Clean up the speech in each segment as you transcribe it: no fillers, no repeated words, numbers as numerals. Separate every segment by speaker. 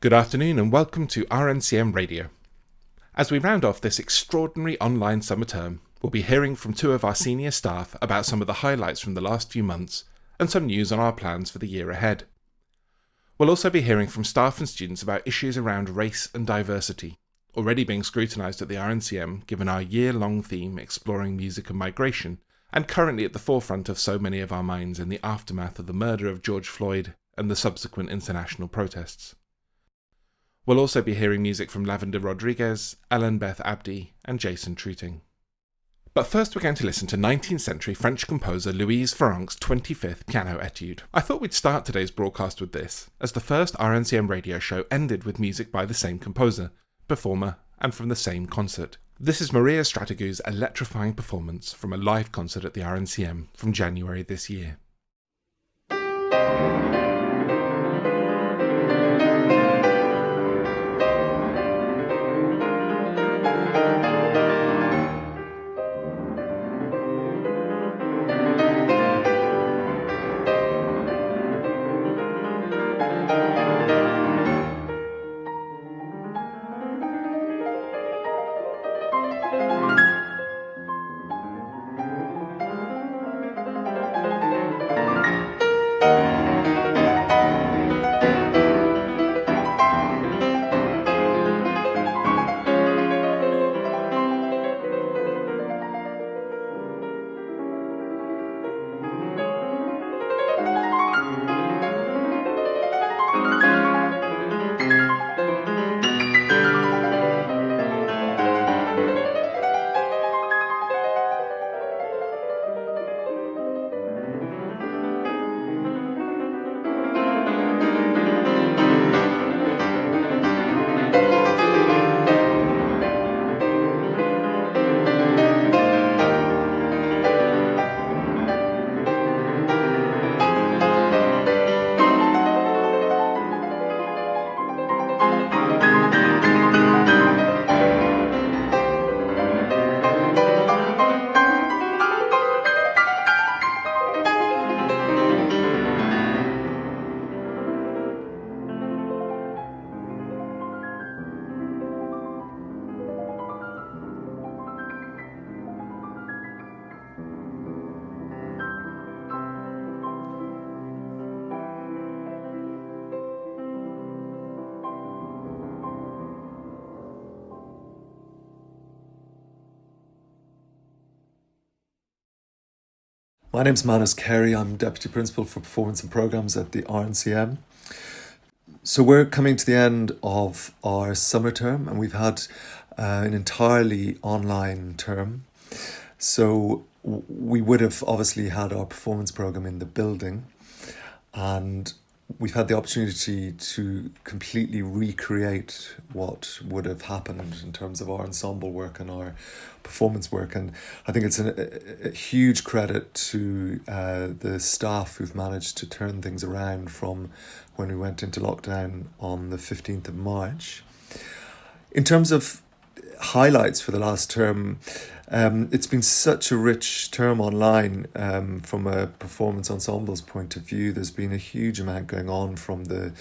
Speaker 1: Good afternoon and welcome to RNCM Radio. As we round off this extraordinary online summer term, we'll be hearing from two of our senior staff about some of the highlights from the last few months and some news on our plans for the year ahead. We'll also be hearing from staff and students about issues around race and diversity, already being scrutinised at the RNCM given our year-long theme exploring music and migration, and currently at the forefront of so many of our minds in the aftermath of the murder of George Floyd and the subsequent international protests. We'll also be hearing music from Lavender Rodriguez, Ellen Beth Abdi, and Jason Truting. But first we're going to listen to 19th century French composer Louise Franck's 25th piano etude. I thought we'd start today's broadcast with this, as the first RNCM radio show ended with music by the same composer, performer, and from the same concert. This is Maria Strategu's electrifying performance from a live concert at the RNCM from January this year.
Speaker 2: My name's Manus Carey. I'm Deputy Principal for Performance and Programmes at the RNCM. So we're coming to the end of our summer term and we've had an entirely online term. So we would have obviously had our performance programme in the building, and we've had the opportunity to completely recreate what would have happened in terms of our ensemble work and our performance work. And I think it's a huge credit to the staff who've managed to turn things around from when we went into lockdown on the 15th of March. In terms of highlights for the last term, it's been such a rich term online from a performance ensembles point of view. There's been a huge amount going on, from the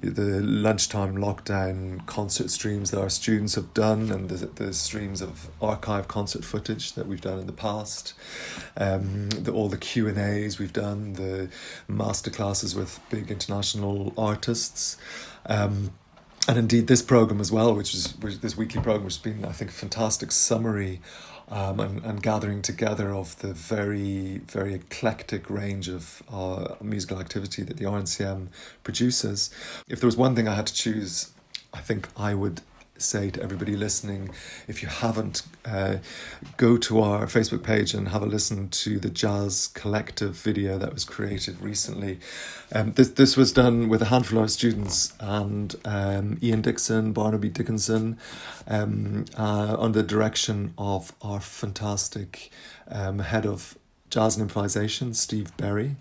Speaker 2: lunchtime lockdown concert streams that our students have done, and the streams of archive concert footage that we've done in the past, all the Q&As we've done, the masterclasses with big international artists, and indeed this programme as well, this weekly programme, which has been, I think, a fantastic summary and gathering together of the very, very eclectic range of musical activity that the RNCM produces. If there was one thing I had to choose, I think I would say to everybody listening, if you haven't, go to our Facebook page and have a listen to the Jazz Collective video that was created recently. This was done with a handful of our students and Ian Dixon, Barnaby Dickinson, under the direction of our fantastic head of jazz and improvisation, Steve Berry.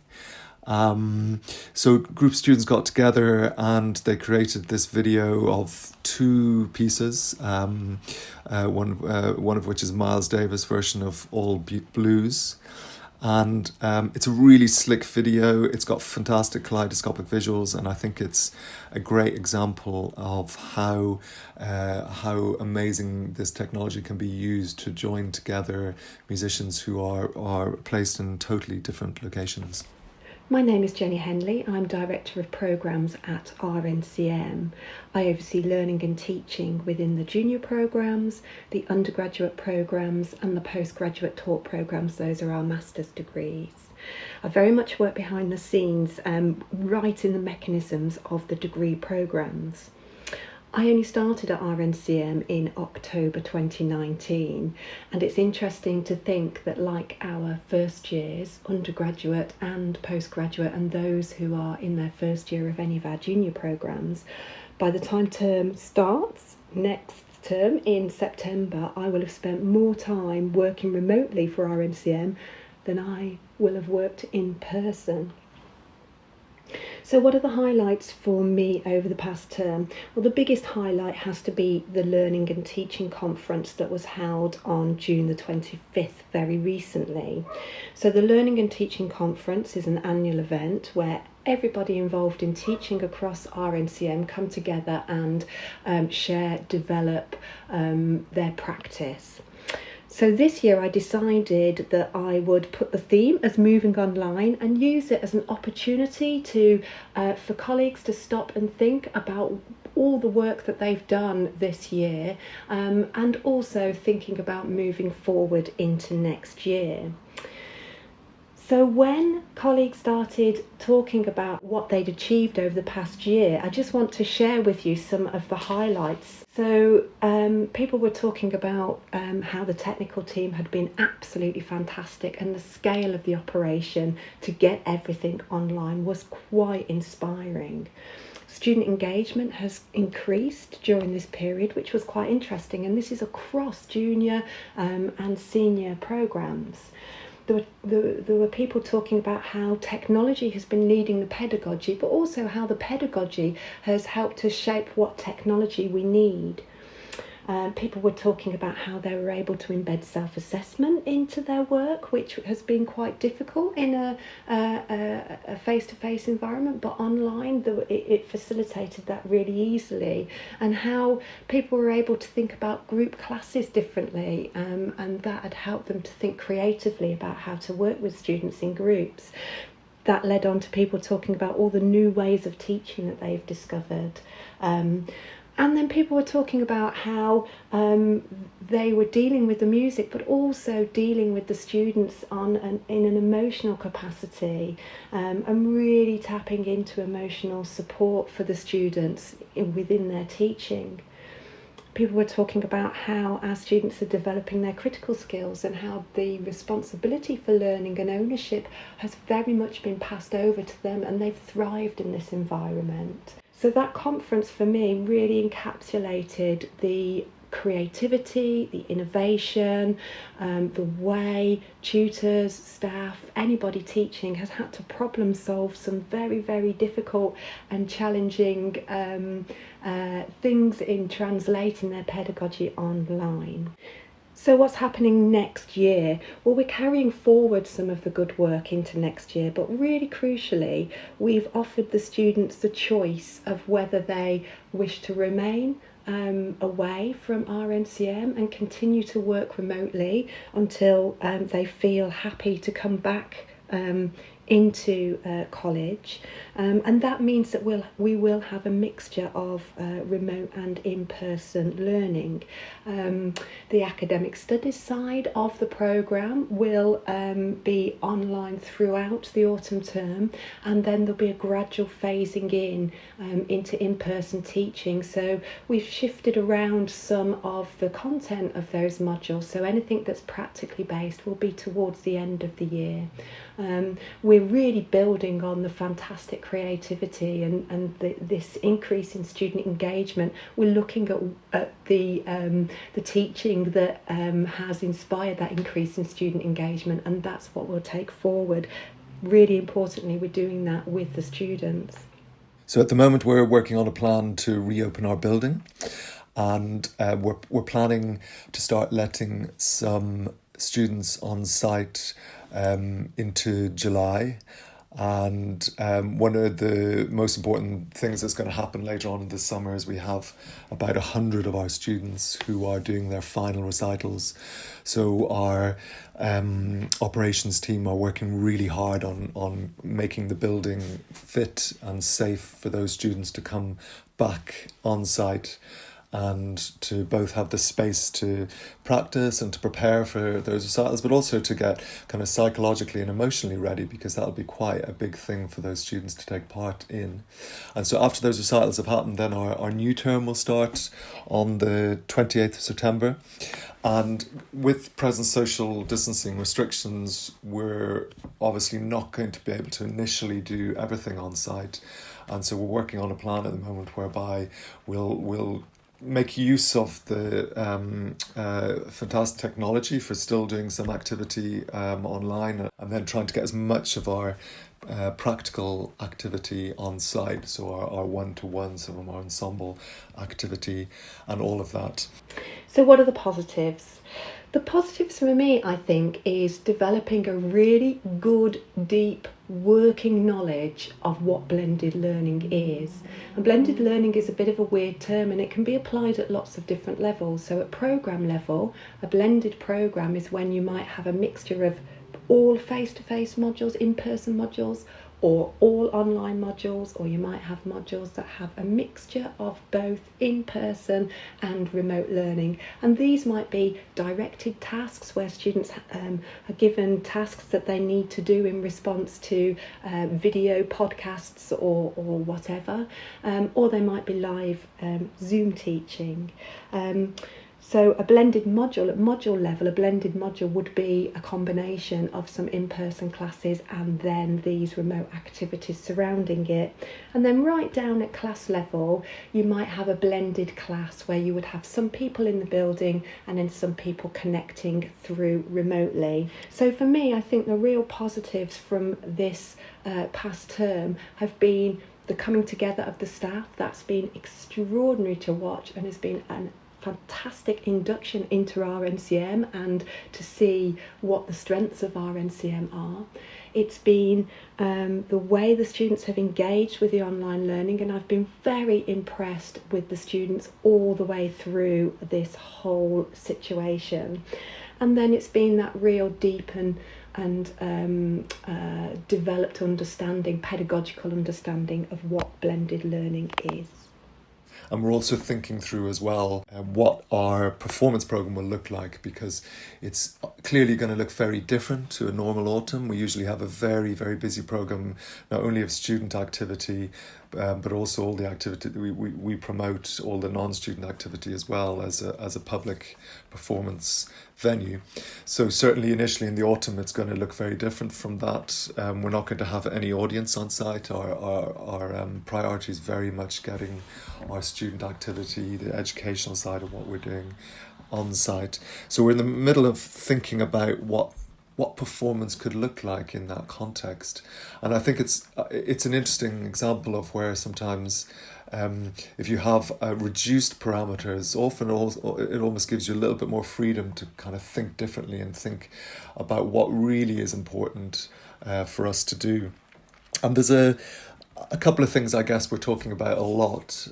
Speaker 2: So group of students got together and they created this video of two pieces, one of which is Miles Davis' version of All Beat Blues, And it's a really slick video. It's got fantastic kaleidoscopic visuals, and I think it's a great example of how amazing this technology can be used to join together musicians who are placed in totally different locations.
Speaker 3: My name is Jenny Henley. I'm Director of Programmes at RNCM. I oversee learning and teaching within the junior programmes, the undergraduate programmes and the postgraduate taught programmes. Those are our master's degrees. I very much work behind the scenes, right in the mechanisms of the degree programmes. I only started at RNCM in October 2019, and it's interesting to think that, like our first years, undergraduate and postgraduate, and those who are in their first year of any of our junior programmes, by the time term starts next term in September, I will have spent more time working remotely for RNCM than I will have worked in person. So what are the highlights for me over the past term? Well, the biggest highlight has to be the Learning and Teaching Conference that was held on June the 25th, very recently. So the Learning and Teaching Conference is an annual event where everybody involved in teaching across RNCM come together and share, develop their practice. So this year I decided that I would put the theme as moving online and use it as an opportunity for colleagues to stop and think about all the work that they've done this year, and also thinking about moving forward into next year. So when colleagues started talking about what they'd achieved over the past year, I just want to share with you some of the highlights. So people were talking about how the technical team had been absolutely fantastic, and the scale of the operation to get everything online was quite inspiring. Student engagement has increased during this period, which was quite interesting, and this is across junior and senior programmes. There were people talking about how technology has been leading the pedagogy, but also how the pedagogy has helped to shape what technology we need. People were talking about how they were able to embed self-assessment into their work, which has been quite difficult in a face-to-face environment, but online it facilitated that really easily, and how people were able to think about group classes differently, and that had helped them to think creatively about how to work with students in groups. That led on to people talking about all the new ways of teaching that they've discovered. And then people were talking about how they were dealing with the music, but also dealing with the students in an emotional capacity, and really tapping into emotional support for the students within their teaching. People were talking about how our students are developing their critical skills, and how the responsibility for learning and ownership has very much been passed over to them, and they've thrived in this environment. So that conference for me really encapsulated the creativity, the innovation, the way tutors, staff, anybody teaching has had to problem solve some very, very difficult and challenging things in translating their pedagogy online. So what's happening next year? Well, we're carrying forward some of the good work into next year, but really crucially, we've offered the students the choice of whether they wish to remain away from RNCM and continue to work remotely until they feel happy to come back into college, and that means that we will have a mixture of remote and in-person learning. The academic studies side of the programme will be online throughout the autumn term, and then there'll be a gradual phasing into in-person teaching. So we've shifted around some of the content of those modules, so anything that's practically based will be towards the end of the year. We're really building on the fantastic creativity and this increase in student engagement. We're looking at the teaching that has inspired that increase in student engagement, and that's what we'll take forward. Really importantly, we're doing that with the students.
Speaker 2: So at the moment we're working on a plan to reopen our building, and we're planning to start letting some students on site into July. And one of the most important things that's going to happen later on in the summer is we have about 100 of our students who are doing their final recitals. So our operations team are working really hard on making the building fit and safe for those students to come back on site and to both have the space to practice and to prepare for those recitals, but also to get kind of psychologically and emotionally ready, because that'll be quite a big thing for those students to take part in. And so after those recitals have happened, then our new term will start on the 28th of September. And with present social distancing restrictions, we're obviously not going to be able to initially do everything on site. And so we're working on a plan at the moment whereby we'll make use of the fantastic technology for still doing some activity online, and then trying to get as much of our practical activity on site, so our one-to-one, some of our ensemble activity and all of that.
Speaker 3: So what are the positives? The positives for me, I think, is developing a really good, deep, working knowledge of what blended learning is. And blended learning is a bit of a weird term, and it can be applied at lots of different levels. So at programme level, a blended programme is when you might have a mixture of all face-to-face modules, in-person modules, or all online modules, or you might have modules that have a mixture of both in-person and remote learning. And these might be directed tasks where students are given tasks that they need to do in response to video podcasts or whatever, or they might be live Zoom teaching. So a blended module, at module level, a blended module would be a combination of some in-person classes and then these remote activities surrounding it. And then right down at class level, you might have a blended class where you would have some people in the building and then some people connecting through remotely. So for me, I think the real positives from this past term have been the coming together of the staff. That's been extraordinary to watch and has been an fantastic induction into RNCM and to see what the strengths of RNCM are. It's been the way the students have engaged with the online learning, and I've been very impressed with the students all the way through this whole situation. And then it's been that real deep and developed understanding, pedagogical understanding of what blended learning is.
Speaker 2: And we're also thinking through as well what our performance programme will look like, because it's clearly going to look very different to a normal autumn. We usually have a very, very busy programme, not only of student activity, but also all the activity that we promote, all the non-student activity as well as a public performance venue. So certainly initially in the autumn it's going to look very different from that. We're not going to have any audience on site. Our priority is very much getting our student activity, the educational side of what we're doing, on site. So we're in the middle of thinking about what performance could look like in that context. And I think it's an interesting example of where sometimes if you have reduced parameters, often it almost gives you a little bit more freedom to kind of think differently and think about what really is important for us to do. And there's a couple of things I guess we're talking about a lot.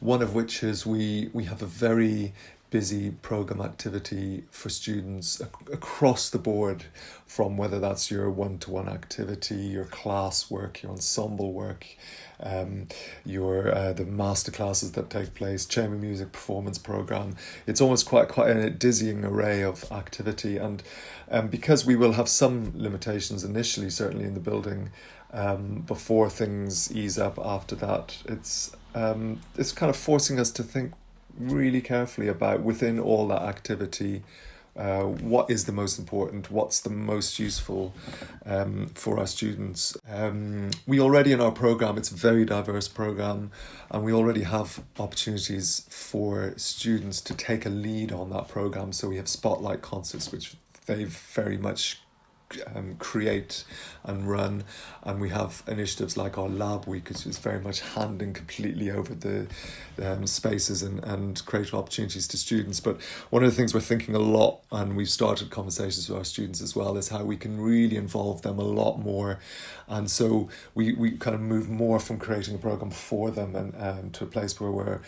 Speaker 2: One of which is we have a very busy program activity for students across the board, from whether that's your one-to-one activity, your class work, your ensemble work, your the master classes that take place, chamber music performance program. It's almost quite a dizzying array of activity, and because we will have some limitations initially, certainly in the building, before things ease up after that, it's kind of forcing us to think really carefully about, within all that activity, what is the most important, what's the most useful for our students. We already in our programme, it's a very diverse programme, and we already have opportunities for students to take a lead on that programme. So we have spotlight concerts, which they've very much create and run, and we have initiatives like our lab week, which is very much handing completely over the spaces and creative opportunities to students. But one of the things we're thinking a lot, and we've started conversations with our students as well, is how we can really involve them a lot more. And so we kind of move more from creating a program for them and to a place where we're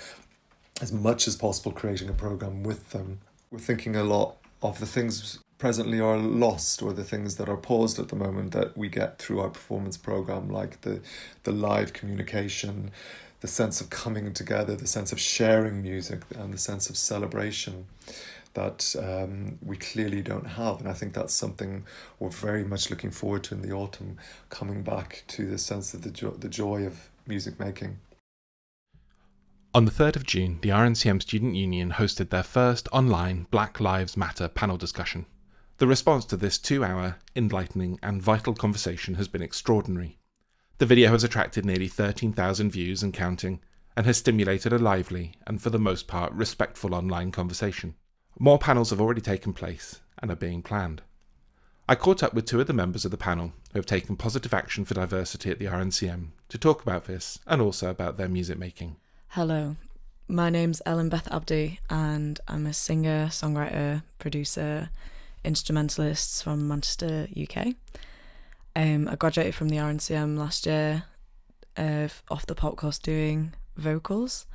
Speaker 2: as much as possible creating a program with them. We're thinking a lot of the things presently are lost, or the things that are paused at the moment, that we get through our performance program, like the live communication, the sense of coming together, the sense of sharing music, and the sense of celebration that we clearly don't have. And I think that's something we're very much looking forward to in the autumn, coming back to the sense of the joy of music making.
Speaker 1: On the 3rd of June, the RNCM Student Union hosted their first online Black Lives Matter panel discussion. The response to this 2-hour, enlightening and vital conversation has been extraordinary. The video has attracted nearly 13,000 views and counting, and has stimulated a lively and, for the most part, respectful online conversation. More panels have already taken place and are being planned. I caught up with 2 of the members of the panel who have taken positive action for diversity at the RNCM to talk about this and also about their music making.
Speaker 4: Hello, my name's Beth Abdi, and I'm a singer, songwriter, producer, instrumentalist from Manchester, UK. I graduated from the RNCM last year off the pop course doing vocals.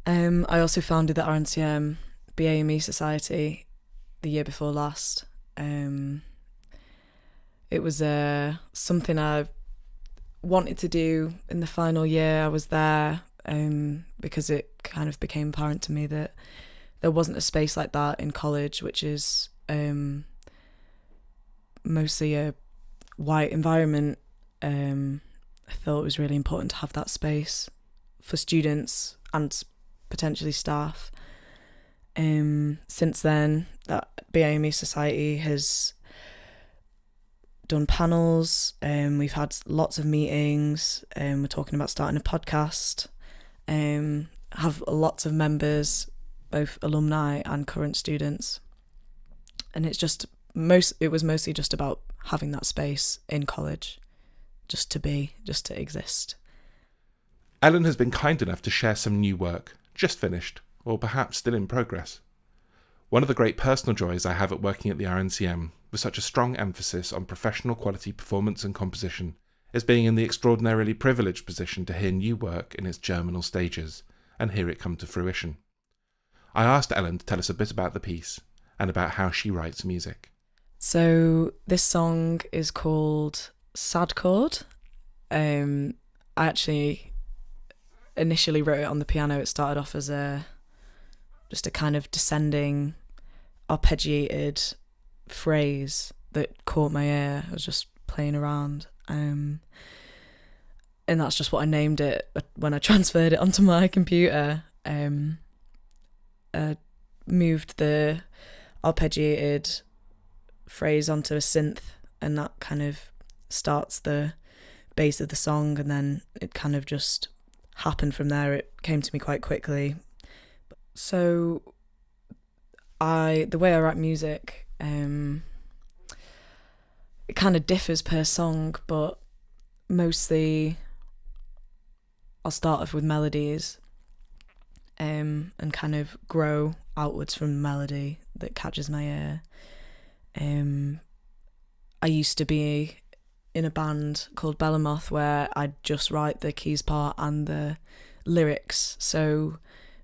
Speaker 4: I also founded the RNCM BAME Society the year before last. It was something I wanted to do in the final year I was there, because it kind of became apparent to me that there wasn't a space like that in college, which is mostly a white environment. I thought it was really important to have that space for students and potentially staff. Since then, that BAME Society has done panels, we've had lots of meetings, we're talking about starting a podcast, have lots of members, both alumni and current students, and it was mostly just about having that space in college, just to exist.
Speaker 1: Ellen has been kind enough to share some new work, just finished, or perhaps still in progress. One of the great personal joys I have at working at the RNCM, with such a strong emphasis on professional quality performance and composition, is being in the extraordinarily privileged position to hear new work in its germinal stages and hear it come to fruition. I asked Ellen to tell us a bit about the piece and about how she writes music.
Speaker 4: So this song is called Sad Chord. I actually initially wrote it on the piano. It started off as just a kind of descending, arpeggiated phrase that caught my ear. I was just playing around, and that's just what I named it when I transferred it onto my computer. Moved the arpeggiated phrase onto a synth, and that kind of starts the base of the song, and then it kind of just happened from there. It came to me quite quickly. So the way I write music, it kind of differs per song, but mostly I'll start off with melodies, and kind of grow outwards from the melody that catches my ear. I used to be in a band called Bellamoth where I'd just write the keys part and the lyrics, so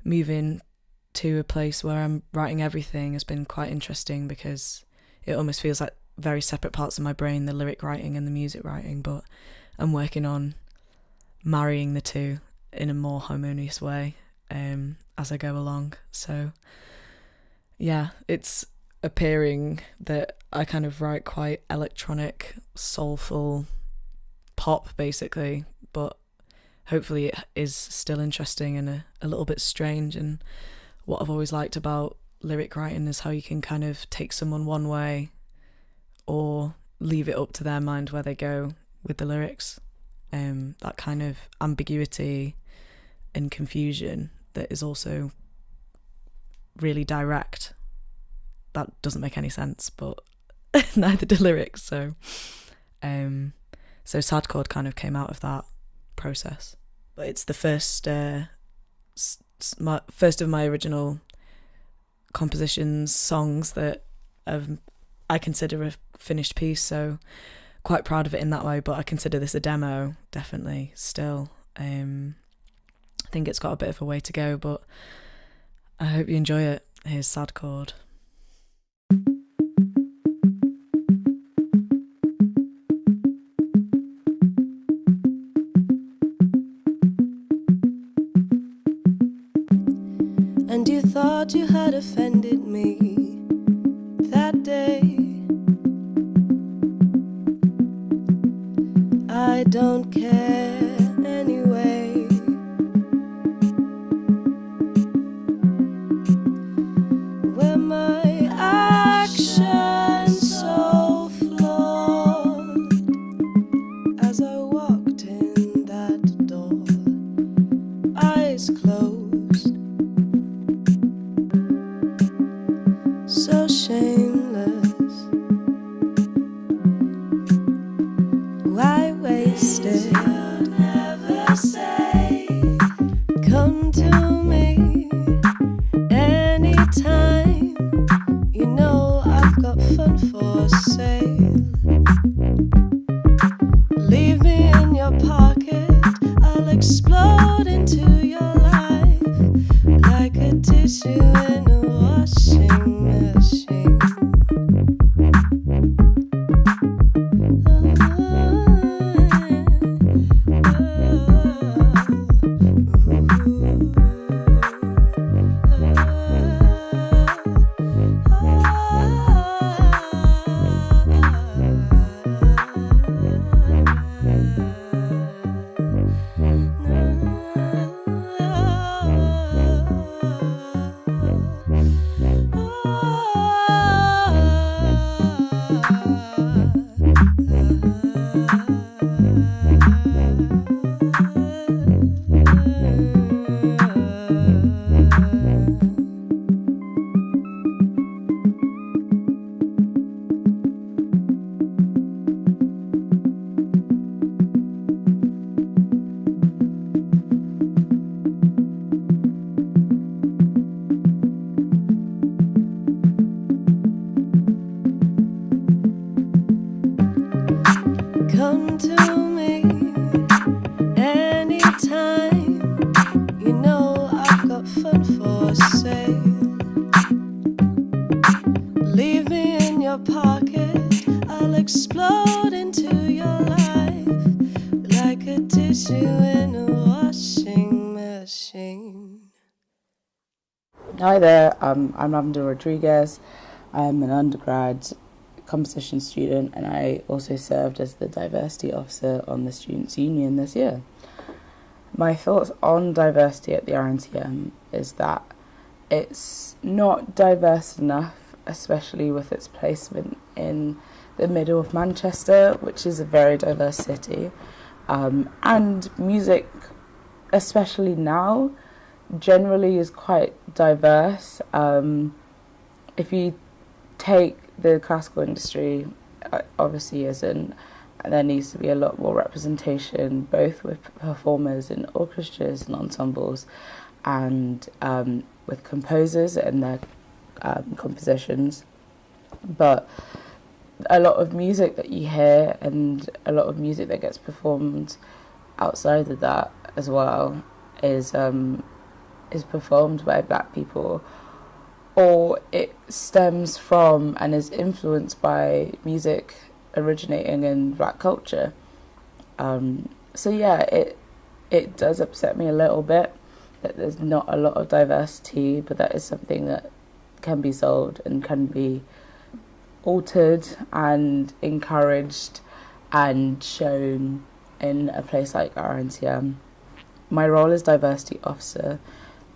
Speaker 4: moving to a place where I'm writing everything has been quite interesting, because it almost feels like very separate parts of my brain, the lyric writing and the music writing, but I'm working on marrying the two in a more harmonious way as I go along. So yeah, it's appearing that I kind of write quite electronic, soulful pop basically, but hopefully it is still interesting and a little bit strange. And what I've always liked about lyric writing is how you can kind of take someone one way or leave it up to their mind where they go with the lyrics. That kind of ambiguity and confusion that is also really direct. That doesn't make any sense, but neither do lyrics. So Sad Chord kind of came out of that process. But it's the first of my original compositions, songs that I consider a finished piece, so quite proud of it in that way. But I consider this a demo, definitely, still. I think it's got a bit of a way to go, but I hope you enjoy it. Here's Sad Chord.
Speaker 5: And you thought you had offended me that day. I don't care anyway. Were my actions so flawed as I walked in that door, eyes closed, so shameless? Why waste it? You'll never say, come to me anytime. You know I've got fun for sale. Leave me in your pocket, I'll explode into your life like a tissue in a washing machine. Come to me anytime. You know I've got fun for sale. Leave me in your pocket, I'll explode into your life like a tissue in a washing machine.
Speaker 6: Hi there, I'm Lavender Rodriguez. I'm an undergrad composition student, and I also served as the diversity officer on the Students' Union this year. My thoughts on diversity at the RNCM is that it's not diverse enough, especially with its placement in the middle of Manchester, which is a very diverse city. And music, especially now, generally is quite diverse. If you take the classical industry, obviously there needs to be a lot more representation, both with performers in orchestras and ensembles, and with composers and their compositions. But a lot of music that you hear and a lot of music that gets performed outside of that as well is performed by Black people, or it stems from and is influenced by music originating in Black culture. So yeah, it does upset me a little bit that there's not a lot of diversity, but that is something that can be solved and can be altered and encouraged and shown in a place like RNCM. My role as diversity officer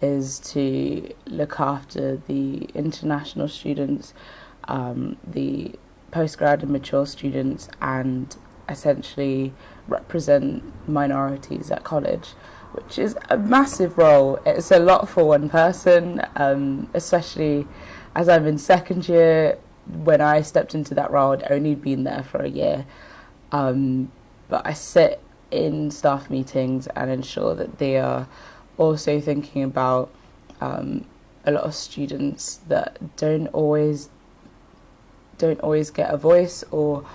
Speaker 6: is to look after the international students, the postgrad and mature students, and essentially represent minorities at college, which is a massive role. It's a lot for one person, especially as I'm in second year. when I stepped into that role, I'd only been there for a year. But I sit in staff meetings and ensure that they are also thinking about a lot of students that don't always get a voice or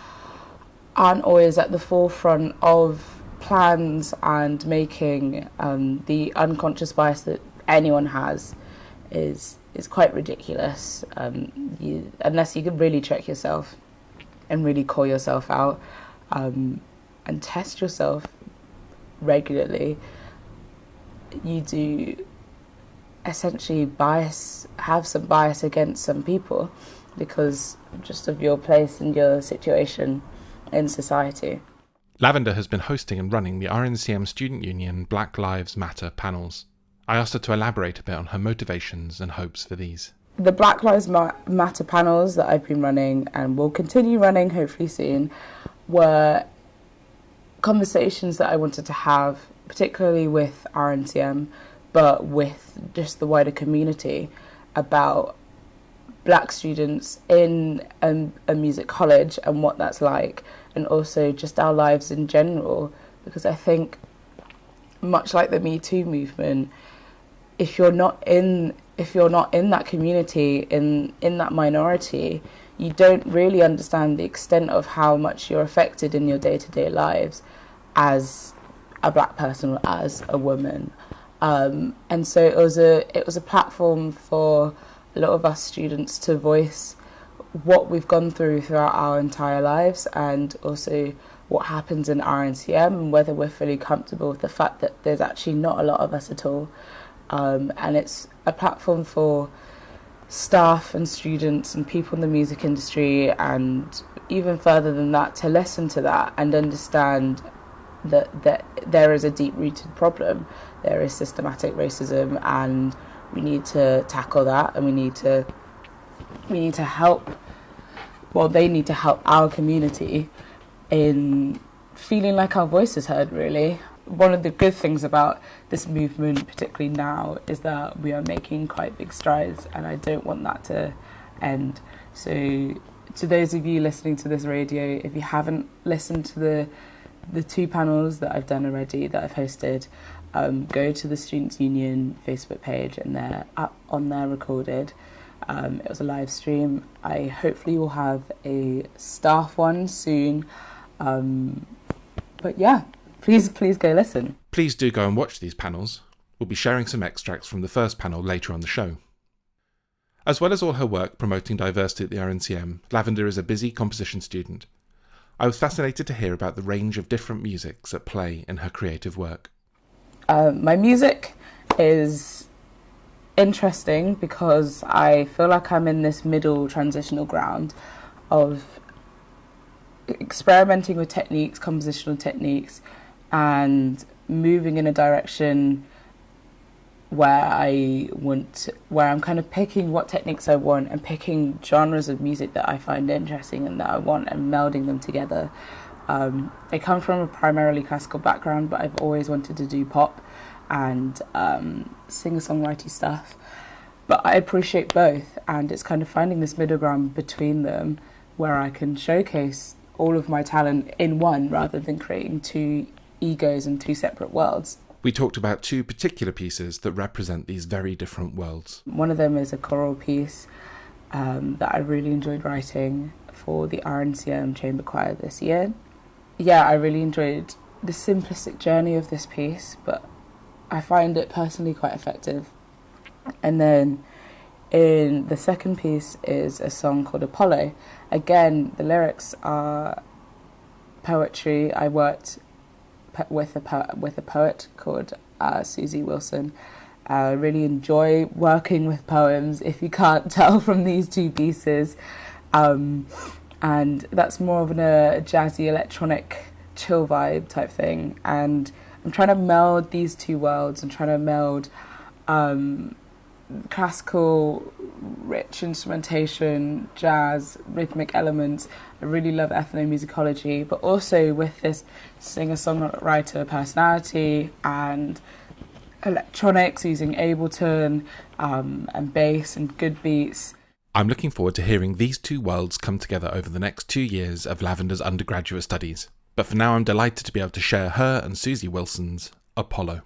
Speaker 6: aren't always at the forefront of plans, and making the unconscious bias that anyone has is quite ridiculous. Unless you can really check yourself and really call yourself out and test yourself regularly, you do essentially have some bias against some people because just of your place and your situation in society.
Speaker 1: Lavender has been hosting and running the RNCM Student Union Black Lives Matter panels. I asked her to elaborate a bit on her motivations and hopes for these.
Speaker 6: The Black Lives Matter panels that I've been running and will continue running hopefully soon were conversations that I wanted to have, particularly with RNCM, but with just the wider community, about Black students in a music college and what that's like, and also just our lives in general. Because I think, much like the Me Too movement, if you're not in that community, in that minority, you don't really understand the extent of how much you're affected in your day-to-day lives as a Black person or as a woman. And so it was a platform for a lot of us students to voice what we've gone throughout our entire lives, and also what happens in RNCM, and whether we're fully comfortable with the fact that there's actually not a lot of us at all. And it's a platform for staff and students and people in the music industry, and even further than that, to listen to that and understand that there is a deep-rooted problem. There is systematic racism, and we need to tackle that, and we need to help. Well, they need to help our community in feeling like our voice is heard, really. One of the good things about this movement, particularly now, is that we are making quite big strides, and I don't want that to end. So to those of you listening to this radio, if you haven't listened to the two panels that I've done already, that I've hosted, go to the Students' Union Facebook page, and they're up on there recorded. It was a live stream. I hopefully will have a staff one soon. But yeah, please go listen.
Speaker 1: Please do go and watch these panels. We'll be sharing some extracts from the first panel later on the show. As well as all her work promoting diversity at the RNCM, Lavender is a busy composition student. I was fascinated to hear about the range of different musics at play in her creative work.
Speaker 6: My music is interesting because I feel like I'm in this middle transitional ground of experimenting with techniques, compositional techniques, and moving in a direction where I'm kind of picking what techniques I want and picking genres of music that I find interesting and that I want, and melding them together. I come from a primarily classical background, but I've always wanted to do pop and singer-songwriter stuff. But I appreciate both, and it's kind of finding this middle ground between them where I can showcase all of my talent in one, rather than creating two egos and two separate worlds.
Speaker 1: We talked about two particular pieces that represent these very different worlds.
Speaker 6: One of them is a choral piece that I really enjoyed writing for the RNCM Chamber Choir this year. Yeah, I really enjoyed the simplistic journey of this piece, but I find it personally quite effective. And then in the second piece is a song called Apollo. Again, the lyrics are poetry. I worked with a poet called Susie Wilson. I really enjoy working with poems, if you can't tell from these two pieces. And that's more of a jazzy, electronic, chill vibe type thing. And I'm trying to meld these two worlds. I'm trying to meld classical, rich instrumentation, jazz, rhythmic elements. I really love ethnomusicology, but also with this singer-songwriter personality and electronics using Ableton and bass and good beats.
Speaker 1: I'm looking forward to hearing these two worlds come together over the next 2 years of Lavender's undergraduate studies. But for now, I'm delighted to be able to share her and Susie Wilson's Apollo.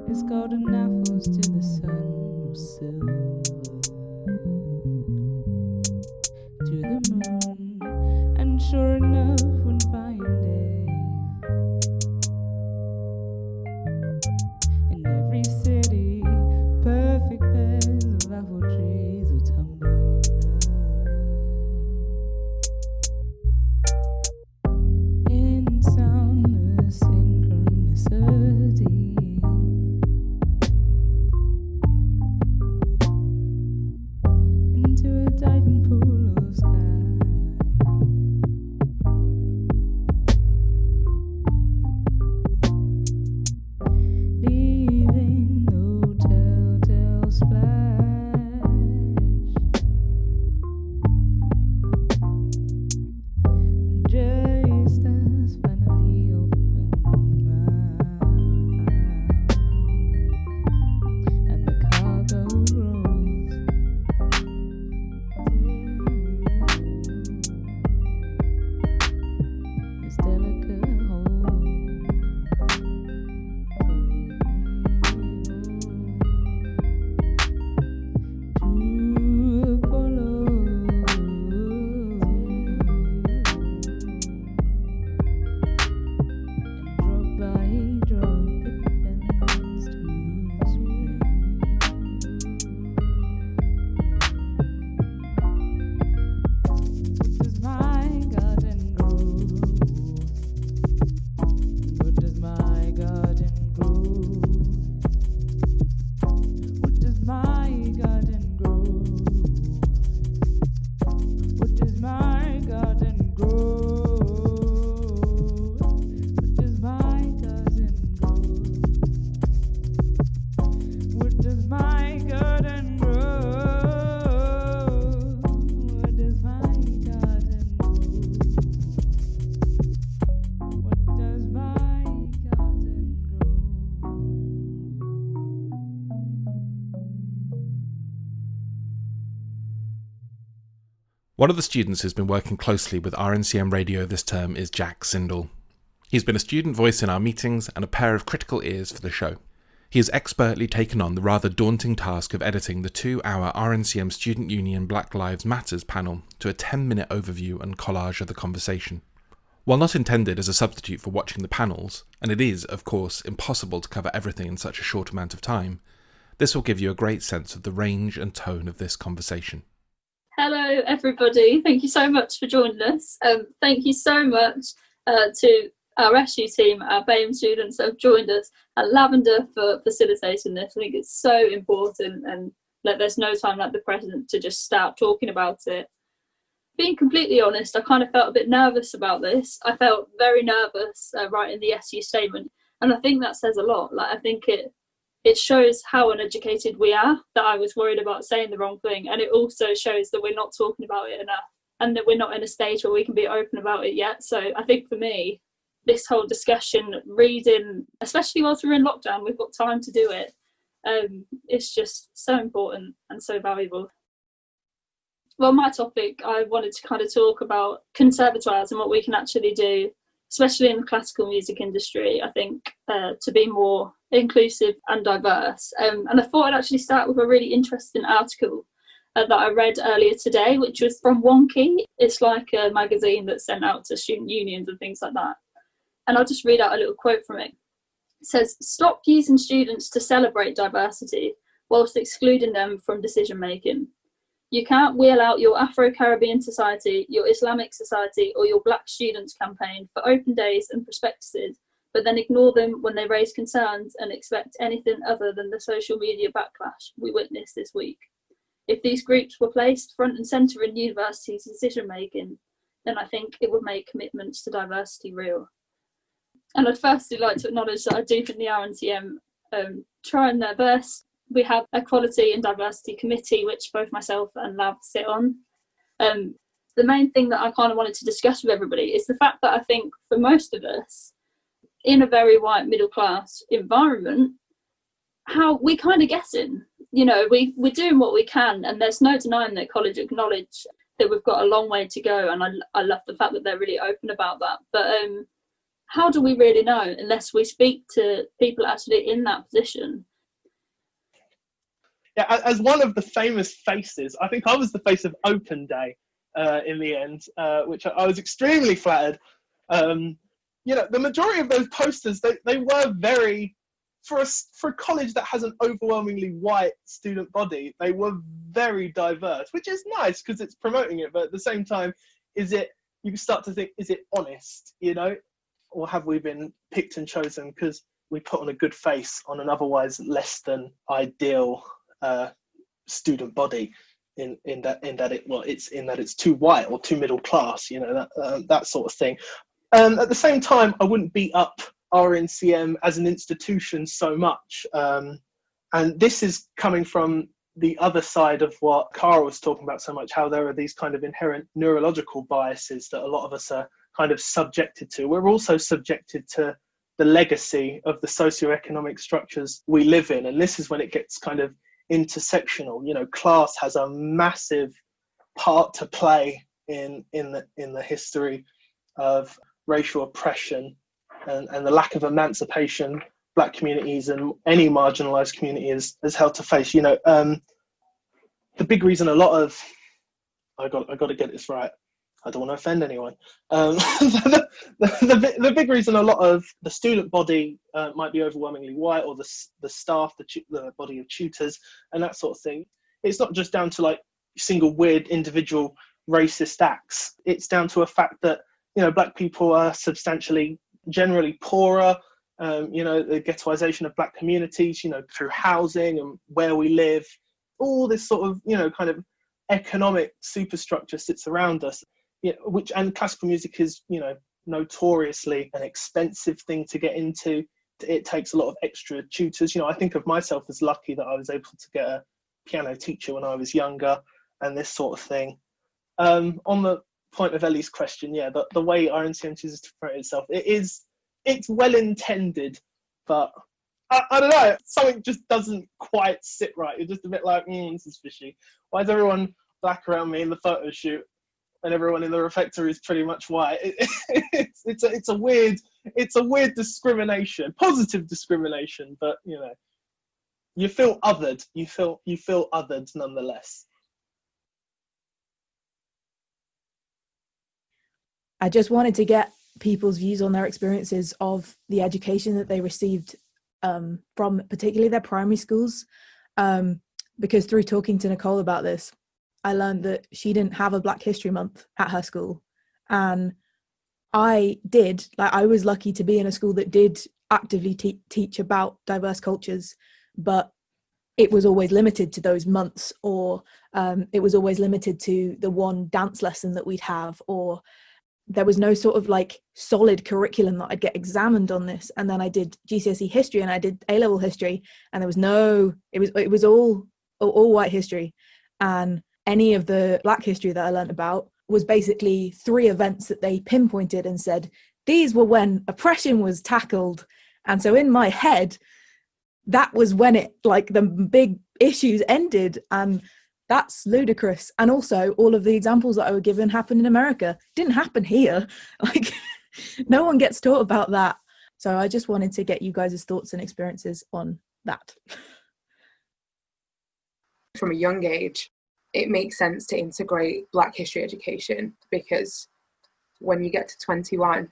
Speaker 7: His golden apples to the sun were silver to the moon, and sure enough one fine day in every city perfect pairs of apple trees will tumble up in soundless synchronicity. Into a diving pool of sky, leaving no telltale splash. Just as finally opened my eyes, and the cargo rose. His delicate hold, to Apollo, and drop by drop it bends to spring. What does my garden grow? What does my garden grow? What does my garden grow? What does my garden grow? What does my garden grow? What does my garden grow? What does my garden grow? What does my garden grow?
Speaker 1: One of the students who's been working closely with RNCM Radio this term is Jack Sindel. He's been a student voice in our meetings and a pair of critical ears for the show. He has expertly taken on the rather daunting task of editing the 2-hour RNCM Student Union Black Lives Matters panel to a 10-minute overview and collage of the conversation. While not intended as a substitute for watching the panels, and it is, of course, impossible to cover everything in such a short amount of time, this will give you a great sense of the range and tone of this conversation.
Speaker 8: Hello, everybody. Thank you so much for joining us. Thank you so much to our SU team, our BAME students that have joined us, and Lavender for facilitating this. I think it's so important, and there's no time like the present to just start talking about it. Being completely honest, I kind of felt a bit nervous about this. I felt very nervous writing the SU statement, and I think that says a lot. I think it shows how uneducated we are, that I was worried about saying the wrong thing, and it also shows that we're not talking about it enough, and that we're not in a stage where we can be open about it yet. So I think for me, this whole discussion, reading, especially whilst we're in lockdown, we've got time to do it. It's just so important and so valuable. Well, my topic, I wanted to kind of talk about conservatoires and what we can actually do, especially in the classical music industry, I think, to be more inclusive and diverse. And I thought I'd actually start with a really interesting article that I read earlier today, which was from Wonky. It's like a magazine that's sent out to student unions and things like that. And I'll just read out a little quote from it. It says, "Stop using students to celebrate diversity whilst excluding them from decision making. You can't wheel out your Afro-Caribbean society, your Islamic society, or your Black students campaign for open days and prospectuses, but then ignore them when they raise concerns and expect anything other than the social media backlash we witnessed this week. If these groups were placed front and centre in universities' decision making, then I think it would make commitments to diversity real." And I'd firstly like to acknowledge that I do think the RNCM trying their best. We have a Equality and Diversity Committee, which both myself and Lav sit on. The main thing that I kind of wanted to discuss with everybody is the fact that I think for most of us, in a very white middle class environment, how we kind of guessing, we're doing what we can, and there's no denying that college acknowledge that we've got a long way to go, and I love the fact that they're really open about that. But how do we really know unless we speak to people actually in that position?
Speaker 9: Yeah, as one of the famous faces, I think I was the face of Open Day in the end, which I was extremely flattered. The majority of those posters, they were very, for a college that has an overwhelmingly white student body, they were very diverse, which is nice because it's promoting it. But at the same time, you start to think, is it honest, or have we been picked and chosen because we put on a good face on an otherwise less than ideal student body in that it's too white or too middle class, that sort of thing. At the same time, I wouldn't beat up RNCM as an institution so much, and this is coming from the other side of what Cara was talking about so much, how there are these kind of inherent neurological biases that a lot of us are kind of subjected to. We're also subjected to the legacy of the socioeconomic structures we live in, and this is when it gets kind of intersectional. Class has a massive part to play in the history of racial oppression and the lack of emancipation Black communities and any marginalised community is held to face. The big reason a lot of I got to get this right. I don't want to offend anyone. The big reason a lot of the student body might be overwhelmingly white, or the staff, the body of tutors, and that sort of thing. It's not just down to single weird individual racist acts. It's down to a fact that Black people are substantially, generally poorer. The ghettoization of Black communities, through housing and where we live, all this sort of kind of economic superstructure sits around us. And classical music is, notoriously an expensive thing to get into. It takes a lot of extra tutors. I think of myself as lucky that I was able to get a piano teacher when I was younger and this sort of thing. On the point of Ellie's question, the way RNCM chooses to promote itself, it's well intended, but I don't know, something just doesn't quite sit right. You're just a bit like, this is fishy. Why is everyone Black around me in the photo shoot and everyone in the refectory is pretty much white? It's a weird discrimination, positive discrimination, but you feel othered. You feel othered nonetheless.
Speaker 10: I just wanted to get people's views on their experiences of the education that they received from particularly their primary schools, because through talking to Nicole about this, I learned that she didn't have a Black History Month at her school, and I did. Like, I was lucky to be in a school that did actively teach about diverse cultures, but it was always limited to those months, or it was always limited to the one dance lesson that we'd have, or there was no sort of like solid curriculum that I'd get examined on this. And then I did GCSE history and I did A-level history, and there was no, it was all white history. And any of the Black history that I learned about was basically 3 events that they pinpointed and said, these were when oppression was tackled. And so in my head, that was when it, like, the big issues ended. And that's ludicrous. And also, all of the examples that I were given happened in America. Didn't happen here. Like, no one gets taught about that. So I just wanted to get you guys' thoughts and experiences on that.
Speaker 11: From a young age, it makes sense to integrate Black history education, because when you get to 21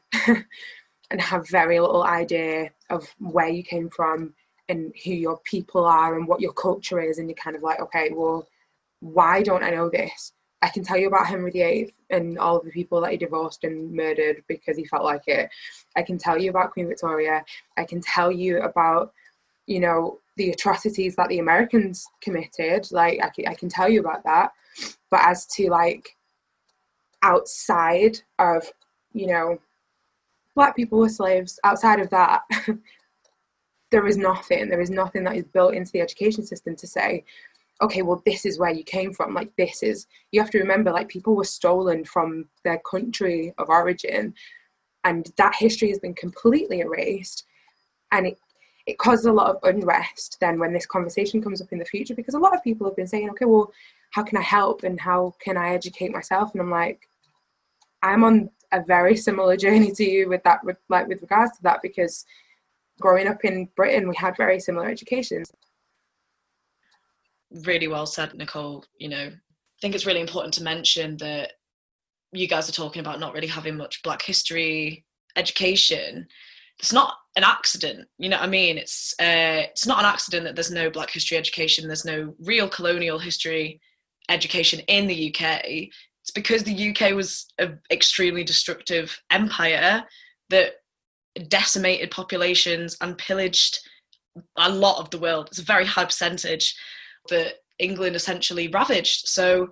Speaker 11: and have very little idea of where you came from and who your people are and what your culture is, and you're kind of like, okay, well, why don't I know this? I can tell you about Henry VIII and all of the people that he divorced and murdered because he felt like it. I can tell you about Queen Victoria. I can tell you about, you know, the atrocities that the Americans committed. Like, I can tell you about that. But as to, like, outside of, you know, Black people were slaves, outside of that, there is nothing that is built into the education system to say, okay, well, this is where you came from. Like, this is, you have to remember, like, people were stolen from their country of origin, and that history has been completely erased. And it causes a lot of unrest then when this conversation comes up in the future, because a lot of people have been saying, okay, well, how can I help and how can I educate myself? And I'm like, I'm on a very similar journey to you with that, with regards to that, because growing up in Britain, we had very similar educations.
Speaker 12: Really well said, Nicole. You know, I think it's really important to mention that you guys are talking about not really having much Black history education. It's not an accident, you know what I mean? It's not an accident that there's no Black history education. There's no real colonial history education in the UK. It's because the UK was an extremely destructive empire that decimated populations and pillaged a lot of the world. It's a very high percentage that England essentially ravaged. So,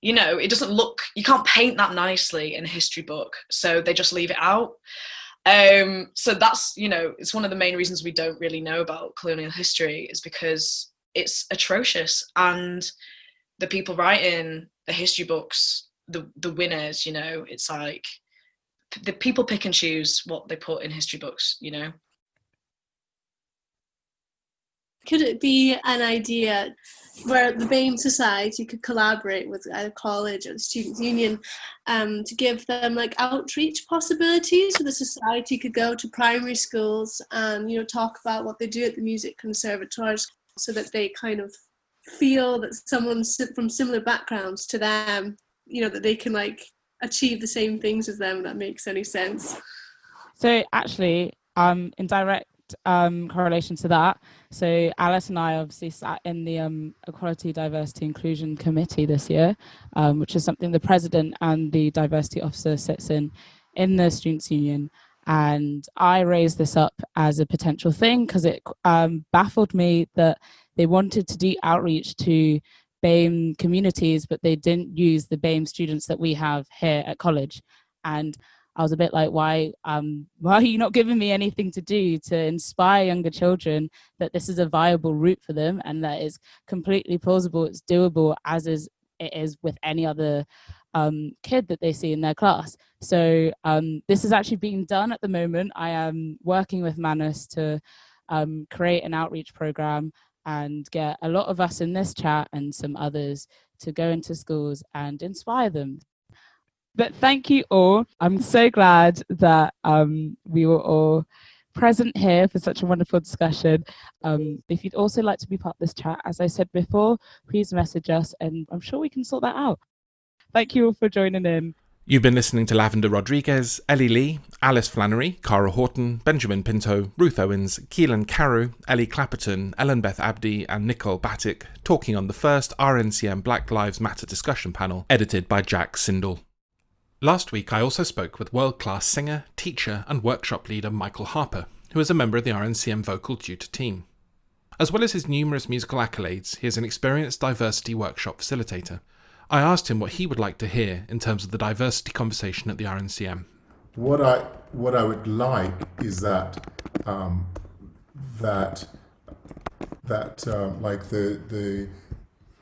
Speaker 12: you know, it doesn't look, you can't paint that nicely in a history book, so they just leave it out. So that's, you know, it's one of the main reasons we don't really know about colonial history, is because it's atrocious, and the people writing the history books, the winners, you know, it's like the people pick and choose what they put in history books, you know.
Speaker 5: Could it be an idea where the BAME Society could collaborate with a college or the Students' Union to give them like outreach possibilities, so the society could go to primary schools and, you know, talk about what they do at the music conservatoires, so that they kind of feel that someone from similar backgrounds to them, you know, that they can like achieve the same things as them, if that makes any sense.
Speaker 7: So actually, in direct correlation to that, so Alice and I obviously sat in the Equality, Diversity, Inclusion Committee this year, which is something the president and the diversity officer sits in the Students' Union. And I raised this up as a potential thing because it baffled me that they wanted to do outreach to BAME communities, but they didn't use the BAME students that we have here at college. And I was a bit like, why are you not giving me anything to do to inspire younger children that this is a viable route for them and that is completely plausible, it's doable, as it is with any other kid that they see in their class. So this is actually being done at the moment. I am working with Manus to create an outreach program and get a lot of us in this chat and some others to go into schools and inspire them. But thank you all. I'm so glad that we were all present here for such a wonderful discussion. If you'd also like to be part of this chat, as I said before, please message us and I'm sure we can sort that out. Thank you all for joining in.
Speaker 1: You've been listening to Lavender Rodriguez, Ellie Lee, Alice Flannery, Cara Horton, Benjamin Pinto, Ruth Owens, Keelan Carew, Ellie Clapperton, Ellen Beth Abdi and Nicole Batic talking on the first RNCM Black Lives Matter discussion panel, edited by Jack Sindel. Last week I also spoke with world-class singer, teacher and workshop leader Michael Harper, who is a member of the RNCM vocal tutor team. As well as his numerous musical accolades, he is an experienced diversity workshop facilitator. I asked him what he would like to hear in terms of the diversity conversation at the RNCM.
Speaker 13: What I would like is that like the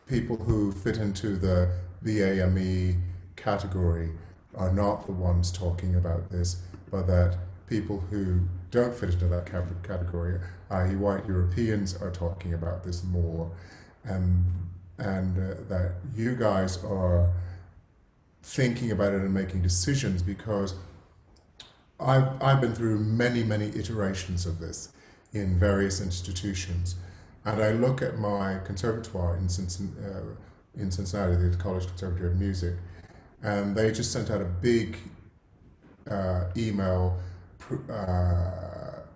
Speaker 13: people who fit into the VAME category are not the ones talking about this, but that people who don't fit into that category, i.e. white Europeans, are talking about this more, and that you guys are thinking about it and making decisions, because I've been through many iterations of this in various institutions, and I look at my conservatoire in Cincinnati, the College Conservatory of Music, and they just sent out a big email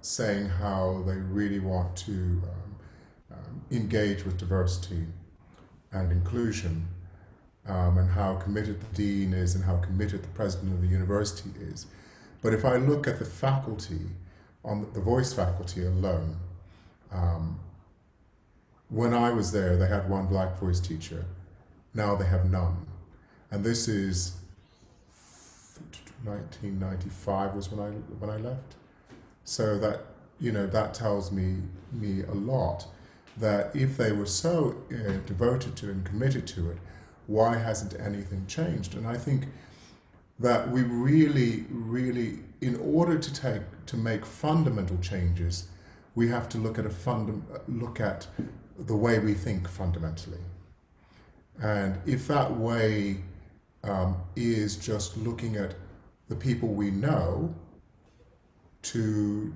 Speaker 13: saying how they really want to engage with diversity and inclusion, and how committed the dean is and how committed the president of the university is. But if I look at the faculty, on the voice faculty alone, when I was there, they had one black voice teacher. Now they have none. And this is 1995 was when I left. So that, that tells me a lot, that if they were so devoted to and committed to it, why hasn't anything changed? And I think that we really, in order to make fundamental changes, we have to look at the way we think fundamentally. And if that way is just looking at the people we know to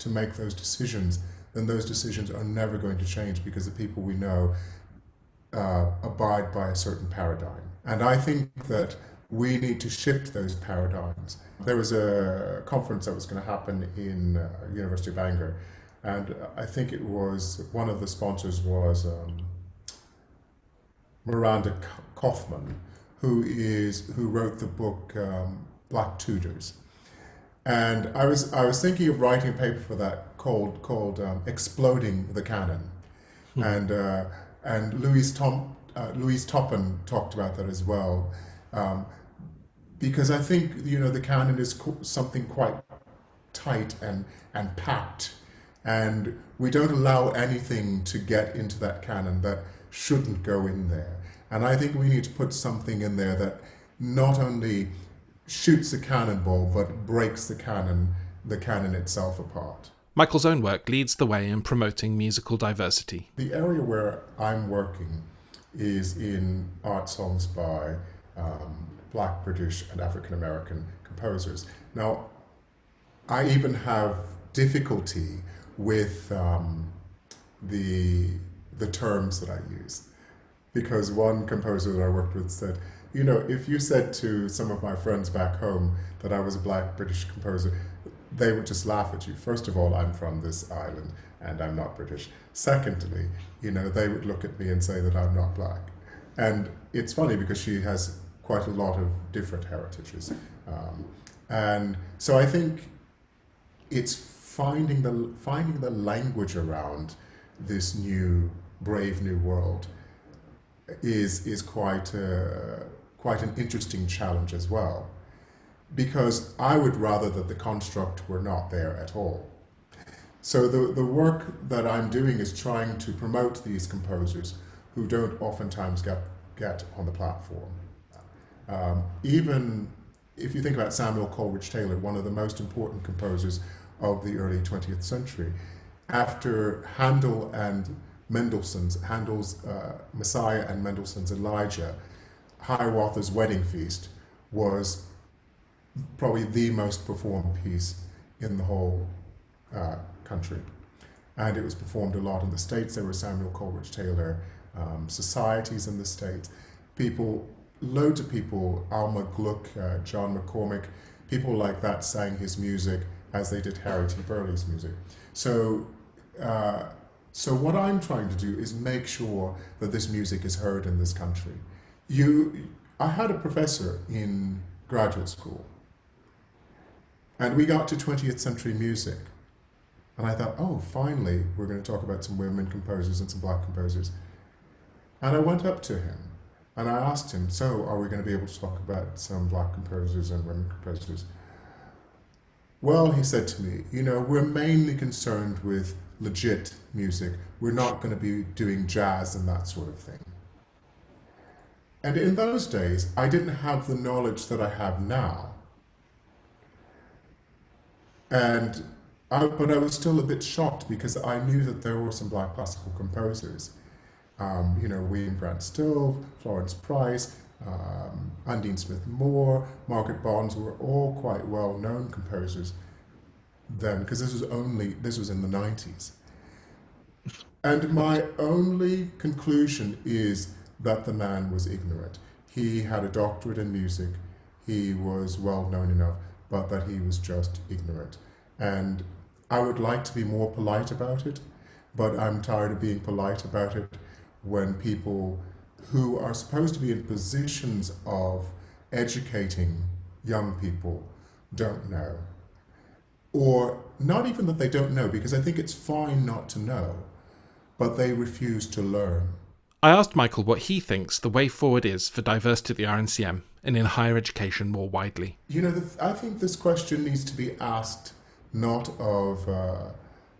Speaker 13: make those decisions, then those decisions are never going to change, because the people we know abide by a certain paradigm. And I think that we need to shift those paradigms. There was a conference that was going to happen in University of Bangor, and I think it was, one of the sponsors was Miranda Kaufman, who wrote the book Black Tudors. And I was thinking of writing a paper for that called Exploding the Canon. And Louise Toppin talked about that as well. Because I think, the canon is something quite tight and packed, and we don't allow anything to get into that canon that shouldn't go in there. And I think we need to put something in there that not only shoots a cannonball, but breaks the canon itself apart.
Speaker 1: Michael's own work leads the way in promoting musical diversity.
Speaker 13: The area where I'm working is in art songs by Black, British and African American composers. Now, I even have difficulty with the terms that I use, because one composer that I worked with said, if you said to some of my friends back home that I was a Black British composer, they would just laugh at you. First of all, I'm from this island and I'm not British. Secondly, they would look at me and say that I'm not Black. And it's funny because she has quite a lot of different heritages. And so I think it's finding the language around this brave new world is quite an interesting challenge as well, because I would rather that the construct were not there at all. So the work that I'm doing is trying to promote these composers who don't oftentimes get on the platform. Even if you think about Samuel Coleridge Taylor, one of the most important composers of the early 20th century, after Handel and Handel's Messiah and Mendelssohn's Elijah, Hiawatha's Wedding Feast was probably the most performed piece in the whole country. And it was performed a lot in the States. There were Samuel Coleridge Taylor societies in the States. People loads of people, Alma Gluck, John McCormick, people like that sang his music as they did Harry T. Burley's music. So what I'm trying to do is make sure that this music is heard in this country. I had a professor in graduate school, and we got to 20th century music. And I thought, oh, finally, we're going to talk about some women composers and some black composers. And I went up to him and I asked him, so are we going to be able to talk about some black composers and women composers? Well, he said to me, we're mainly concerned with legit music. We're not going to be doing jazz and that sort of thing. And in those days, I didn't have the knowledge that I have now. But I was still a bit shocked because I knew that there were some black classical composers. William Grant Still, Florence Price, Undine Smith Moore, Margaret Bonds were all quite well-known composers then, because this was in the 90s. And my only conclusion is that the man was ignorant. He had a doctorate in music, he was well-known enough, but that he was just ignorant. And I would like to be more polite about it, but I'm tired of being polite about it when people who are supposed to be in positions of educating young people don't know. Or not even that they don't know, because I think it's fine not to know, but they refuse to learn.
Speaker 1: I asked Michael what he thinks the way forward is for diversity at the RNCM and in higher education more widely.
Speaker 13: I think this question needs to be asked not of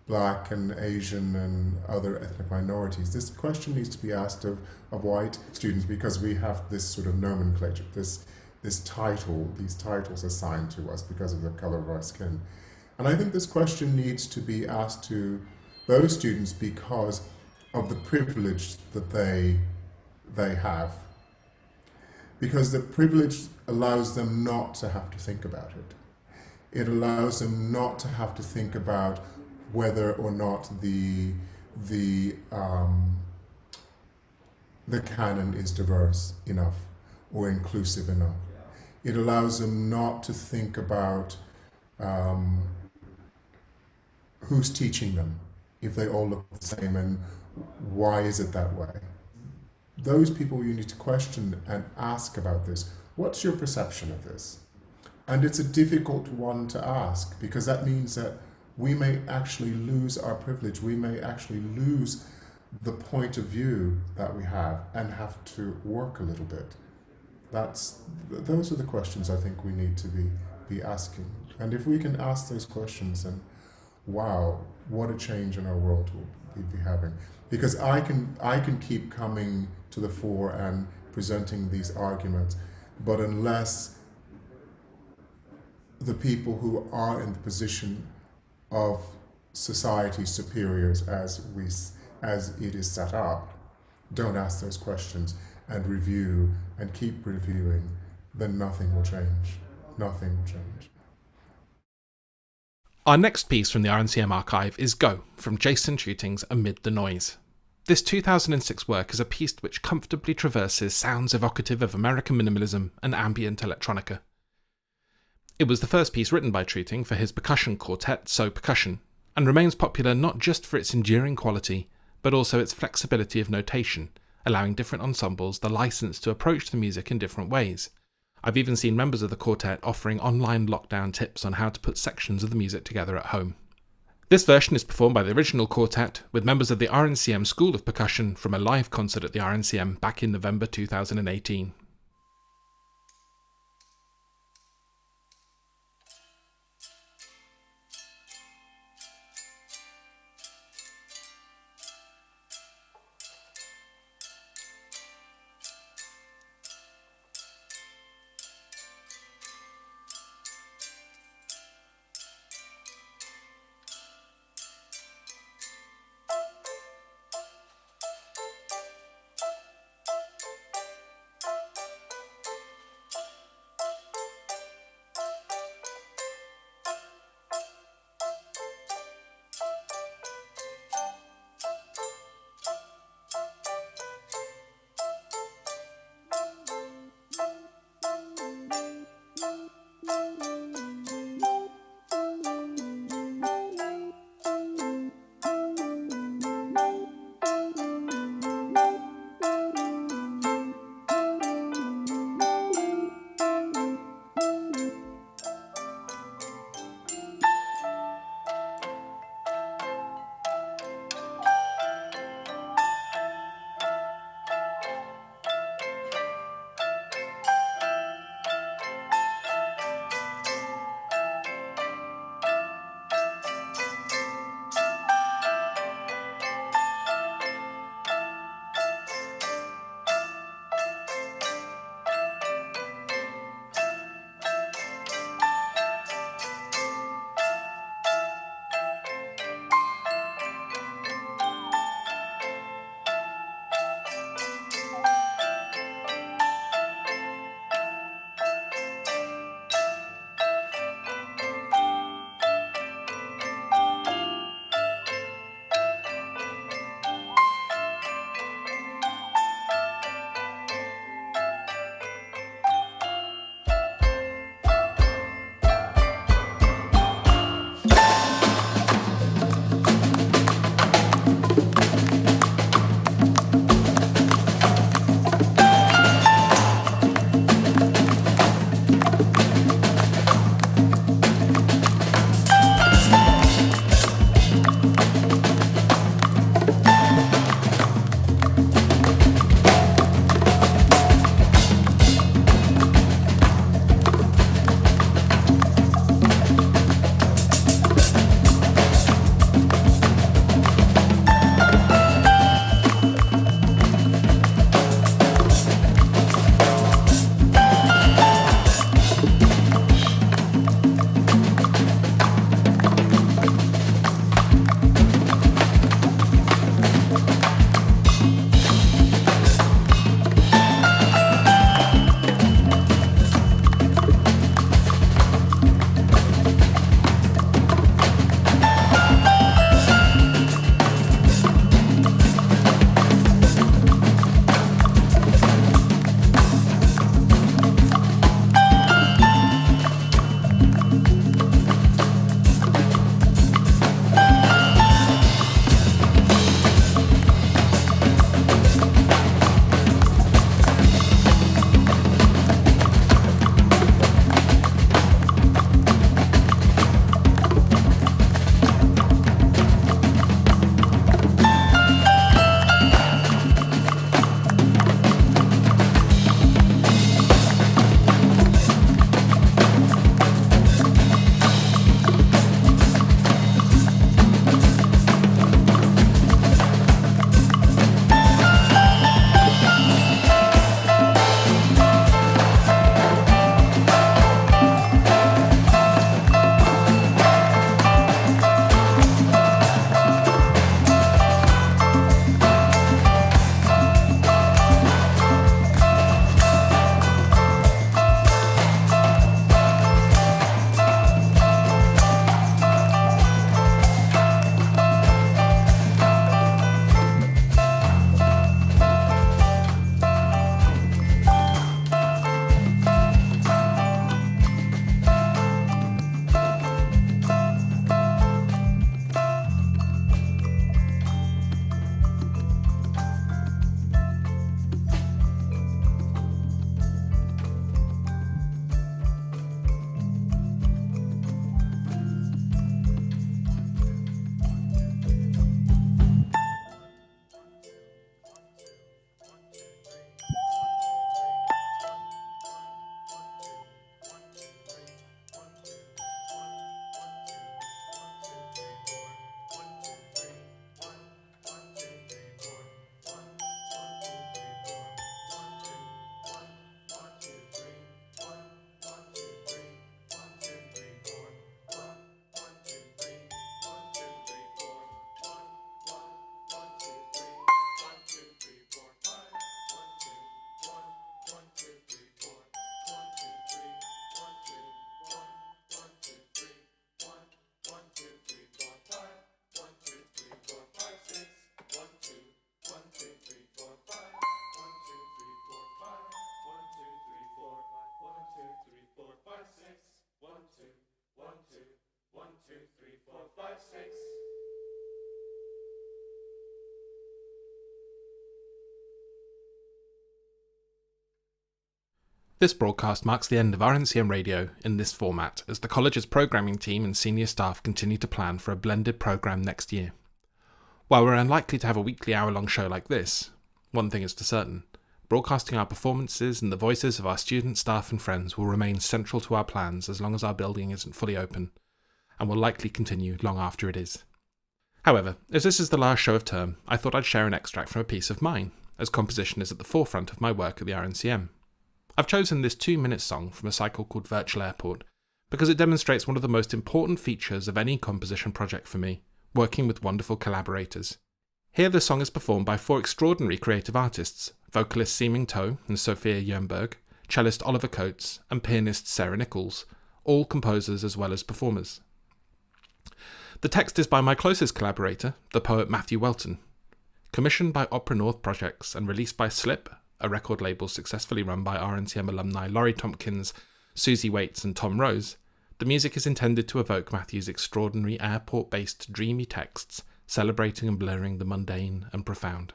Speaker 13: black and Asian and other ethnic minorities. This question needs to be asked of white students, because we have this sort of nomenclature, these titles assigned to us because of the color of our skin. And I think this question needs to be asked to those students because of the privilege that they have. Because the privilege allows them not to have to think about it. It allows them not to have to think about whether or not the canon is diverse enough or inclusive enough. It allows them not to think about who's teaching them, if they all look the same, and why is it that way. Those people you need to question and ask about this. What's your perception of this? And it's a difficult one to ask, because that means that we may actually lose our privilege. We may actually lose the point of view that we have and have to work a little bit. Those are the questions I think we need to be asking. And if we can ask those questions, then wow, what a change in our world we'll be having. Because I can keep coming to the fore and presenting these arguments, but unless the people who are in the position of society superiors as it is set up don't ask those questions and review and keep reviewing, then nothing will change. Nothing will change.
Speaker 1: Our next piece from the RNCM archive is Go, from Jason Tuting's Amid the Noise. This 2006 work is a piece which comfortably traverses sounds evocative of American minimalism and ambient electronica. It was the first piece written by Tuting for his percussion quartet, So Percussion, and remains popular not just for its enduring quality, but also its flexibility of notation, allowing different ensembles the license to approach the music in different ways. I've even seen members of the quartet offering online lockdown tips on how to put sections of the music together at home. This version is performed by the original quartet with members of the RNCM School of Percussion from a live concert at the RNCM back in November 2018. This broadcast marks the end of RNCM Radio in this format as the college's programming team and senior staff continue to plan for a blended programme next year. While we're unlikely to have a weekly hour-long show like this, one thing is for certain: broadcasting our performances and the voices of our students, staff and friends will remain central to our plans as long as our building isn't fully open, and will likely continue long after it is. However, as this is the last show of term, I thought I'd share an extract from a piece of mine, as composition is at the forefront of my work at the RNCM. I've chosen this 2-minute song from a cycle called Virtual Airport because it demonstrates one of the most important features of any composition project for me, working with wonderful collaborators. Here the song is performed by 4 extraordinary creative artists, vocalist Seeming Toe and Sophia Jernberg, cellist Oliver Coates and pianist Sarah Nichols, all composers as well as performers. The text is by my closest collaborator, the poet Matthew Welton. Commissioned by Opera North Projects and released by Slip, a record label successfully run by RNCM alumni Laurie Tompkins, Susie Waits and Tom Rose, the music is intended to evoke Matthew's extraordinary airport-based dreamy texts, celebrating and blurring the mundane and profound.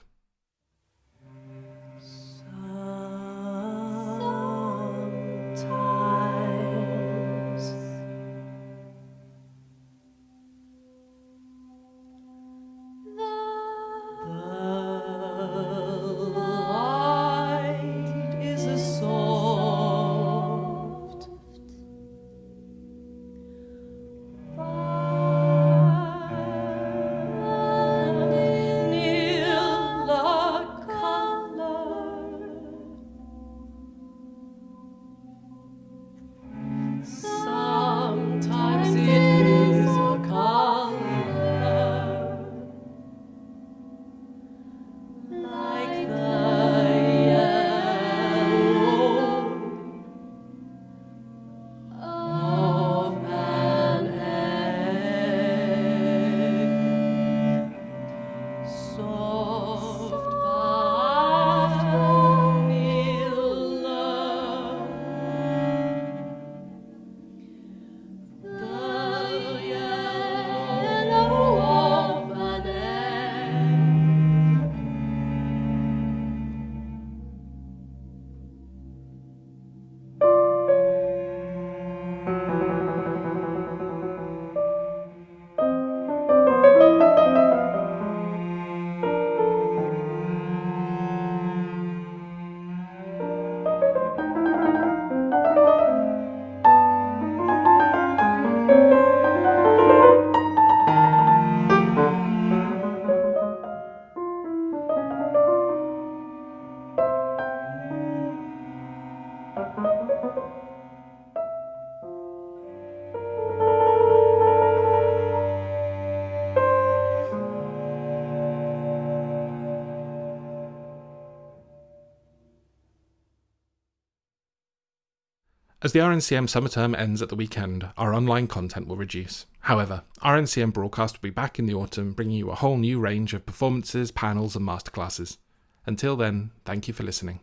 Speaker 1: As the RNCM summer term ends at the weekend, our online content will reduce. However, RNCM broadcast will be back in the autumn, bringing you a whole new range of performances, panels and masterclasses. Until then, thank you for listening.